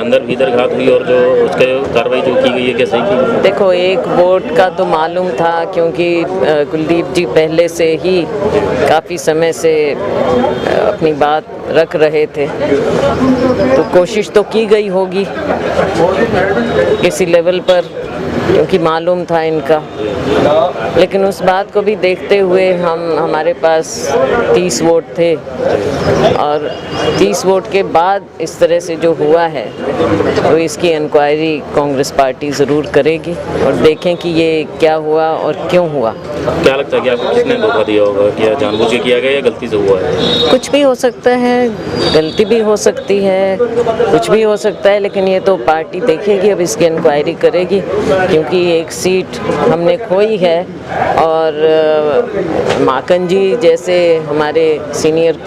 अंदर भीतर घात हुई और जो उसके कार्रवाई जो की गई है क्या सही की गई? देखो, एक वोट का तो मालूम था क्योंकि कुलदीप जी पहले से ही काफ़ी समय से अपनी बात रख रहे थे, तो कोशिश तो की गई होगी किसी लेवल पर, क्योंकि मालूम था इनका। लेकिन उस बात को भी देखते हुए हमारे पास 30 वोट थे और 30 वोट के बाद इस तरह से जो हुआ है तो इसकी इंक्वायरी कांग्रेस पार्टी ज़रूर करेगी और देखें कि ये क्या हुआ और क्यों हुआ। क्या लगता है कि आपको किसने धोखा दिया होगा? क्या जानबूझ के किया गया या गलती से हुआ है? कुछ भी हो सकता है, गलती भी हो सकती है, कुछ भी हो सकता है, लेकिन ये तो पार्टी देखेगी, अब इसकी इंक्वायरी करेगी क्योंकि एक सीट हमने खोई है और माकन जी जैसे हमारे सीनियर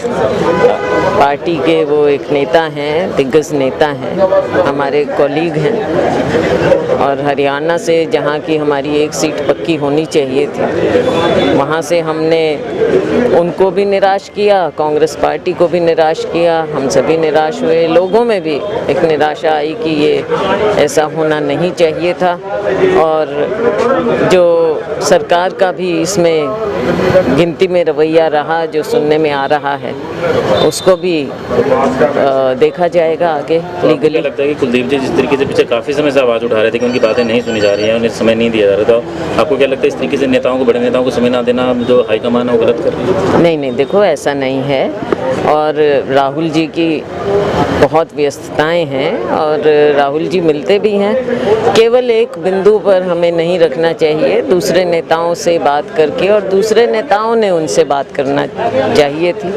पार्टी के वो एक नेता हैं, दिग्गज नेता हैं, हमारे कॉलीग हैं और हरियाणा से जहाँ की हमारी एक सीट पक्की होनी चाहिए थी, वहाँ से हमने उनको भी निराश किया, कांग्रेस पार्टी को भी निराश किया, हम सभी निराश हुए। लोगों में भी एक निराशा आई कि ये ऐसा होना नहीं चाहिए था और जो सरकार का भी इसमें गिनती में रवैया रहा जो सुनने में आ रहा है उसको भी देखा जाएगा आगे लीगली। लगता है कि कुलदीप जी जिस तरीके से पीछे काफ़ी समय से आवाज़ उठा रहे थे कि उनकी बातें नहीं सुनी जा रही हैं, उन्हें समय नहीं दिया जा रहा था, आपको क्या लगता है इस तरीके से नेताओं को, बड़े नेताओं को समय ना देना जो हाईकमान है वो गलत कर रही है? नहीं, देखो ऐसा नहीं है और राहुल जी की बहुत व्यस्तताएं हैं और राहुल जी मिलते भी हैं, केवल एक बिंदु पर हमें नहीं रखना चाहिए, दूसरे नेताओं से बात करके, और दूसरे नेताओं ने उनसे बात करना चाहिए थी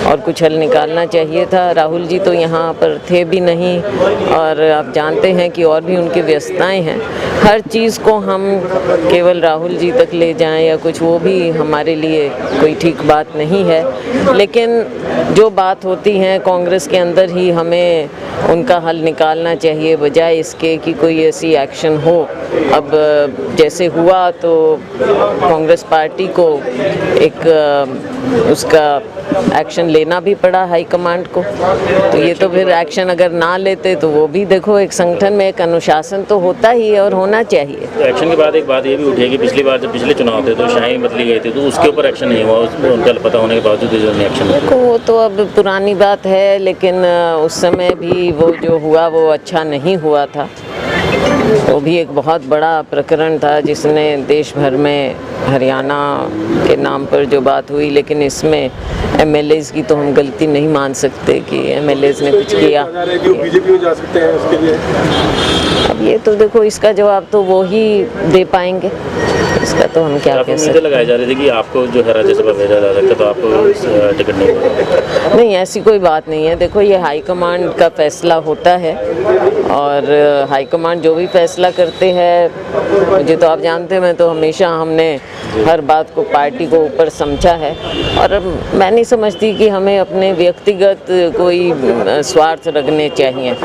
और कुछ हल निकालना चाहिए था। राहुल जी तो यहाँ पर थे भी नहीं और आप जानते हैं कि और भी उनकी व्यस्तताएं हैं। हर चीज़ को हम केवल राहुल जी तक ले जाएं या कुछ, वो भी हमारे लिए कोई ठीक बात नहीं है, लेकिन जो बात होती है कांग्रेस के अंदर ही हमें उनका हल निकालना चाहिए, बजाय इसके कि कोई ऐसी एक्शन हो। अब जैसे हुआ तो कांग्रेस पार्टी को एक उसका एक्शन लेना भी पड़ा हाई कमांड को, तो ये तो फिर एक्शन अगर ना लेते तो वो भी देखो, एक संगठन में एक अनुशासन तो होता ही है और होना चाहिए। तो एक्शन के बाद एक बात ये भी उठी है कि पिछली बार जब पिछले चुनाव थे तो शाही बदली गई थी तो उसके ऊपर एक्शन नहीं हुआ, उनका पता होने के बावजूद एक्शन देखो वो तो अब पुरानी बात है, लेकिन उस समय भी वो जो हुआ वो अच्छा नहीं हुआ था, वो भी एक बहुत बड़ा प्रकरण था जिसने देश भर में हरियाणा के नाम पर जो बात हुई, लेकिन इसमें एमएलएज की तो हम गलती नहीं मान सकते कि एमएलएज ने कुछ किया। बीजेपी में जा सकते हैं उसके लिए? अब ये तो देखो, इसका जवाब तो वो ही दे पाएंगे, इसका तो हम क्या कह सकते हैं। लगाए जा रहे थे कि आपको जो है राज्यसभा भेजा जा सकता तो आपको टिकट नहीं, ऐसी कोई बात नहीं है। देखो ये हाईकमांड का फैसला होता है और हाईकमांड जो भी फैसला करते हैं, मुझे तो आप जानते हैं, मैं तो हमेशा हमने हर बात को पार्टी को ऊपर समझा है और मैं नहीं समझती कि हमें अपने व्यक्तिगत कोई स्वार्थ रखने चाहिए।